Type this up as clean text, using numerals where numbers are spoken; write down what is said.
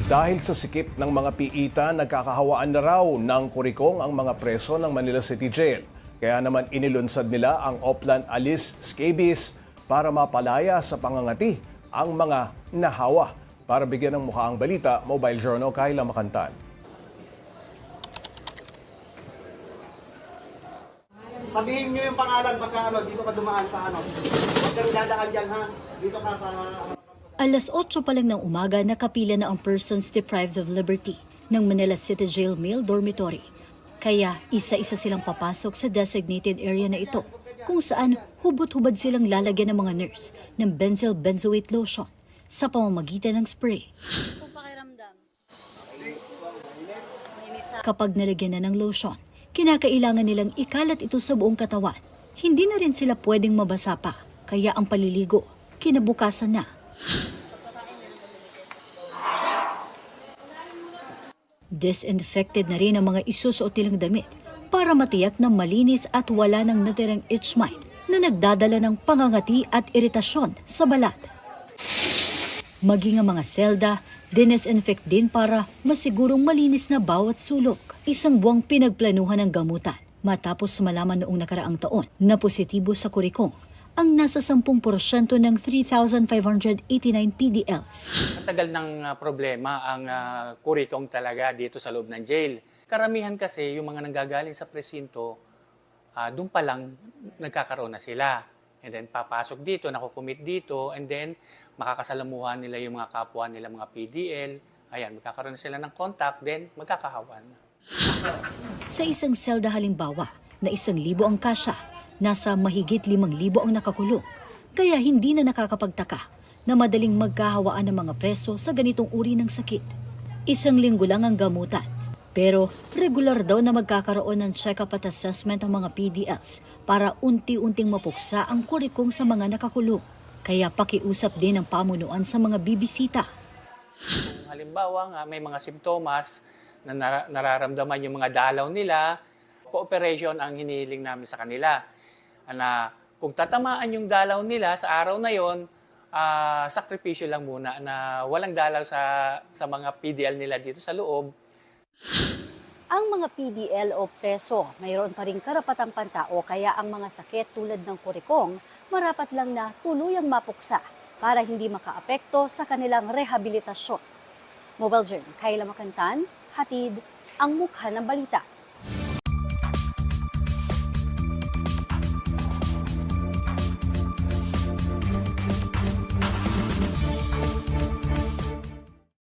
Dahil sa sikip ng mga piita, nagkakahawaan na raw ng kurikong ang mga preso ng Manila City Jail. Kaya naman inilunsad nila ang Oplan Alice Scabies para mapalaya sa pangangati ang mga nahawa. Para bigyan ng mukha ang balita, Mobile Journal, Kayla Makantan. Sabihin nyo yung pangalan pagka dito ka dumaan sa Huwag kang dadaan dyan ha. Dito ka sa... Alas 8 pa lang ng umaga, nakapila na ang persons deprived of liberty ng Manila City Jail Male Dormitory. Kaya isa-isa silang papasok sa designated area na ito, kung saan hubot-hubad silang lalagyan ng mga nurse ng benzyl benzoate lotion sa pamamagitan ng spray. Kapag nalagyan na ng lotion, kinakailangan nilang ikalat ito sa buong katawan. Hindi na rin sila pwedeng mabasa pa, kaya ang paliligo, kinabukasan na. Disinfected na rin ang mga isusuot nilang damit para matiyak na malinis at wala nang natirang itch mite na nagdadala ng pangangati at iritasyon sa balat. Maging ang mga selda, dinisinfect din para masigurong malinis na bawat sulok. Isang buwang pinagplanuhan ng gamutan matapos malaman noong nakaraang taon na positibo sa kurikong ang nasa 10% ng 3,589 PDLs. Matagal ng problema ang kurikong talaga dito sa loob ng jail. Karamihan kasi yung mga nanggagaling sa presinto, doon pa lang nagkakaroon na sila. And then papasok dito, nakukumit dito, and then makakasalamuhan nila yung mga kapwa nila, mga PDL. Ayan, magkakaroon na sila ng contact, then magkakahawan. Sa isang selda halimbawa na 1,000 ang kasya, nasa mahigit 5,000 ang nakakulong. Kaya hindi na nakakapagtaka na madaling magkahawaan ng mga preso sa ganitong uri ng sakit. 1 linggo lang ang gamutan, pero regular daw na magkakaroon ng check-up at assessment ang mga PDLs para unti-unting mapuksa ang kurikong sa mga nakakulong. Kaya pakiusap din ang pamunuan sa mga bibisita. Halimbawa nga, may mga simptomas na nararamdaman yung mga dalaw nila, cooperation ang hinihiling namin sa kanila. Na kung tatamaan yung dalaw nila sa araw na yon, sakripisyo lang muna na walang dalaw sa mga PDL nila dito sa loob. Ang mga PDL o preso, mayroon pa rin karapatang pantao kaya ang mga sakit tulad ng kurikong, marapat lang na tuluyang mapuksa para hindi makaapekto sa kanilang rehabilitasyon. Mobile Journal, Kayla Makantan, hatid ang mukha ng balita.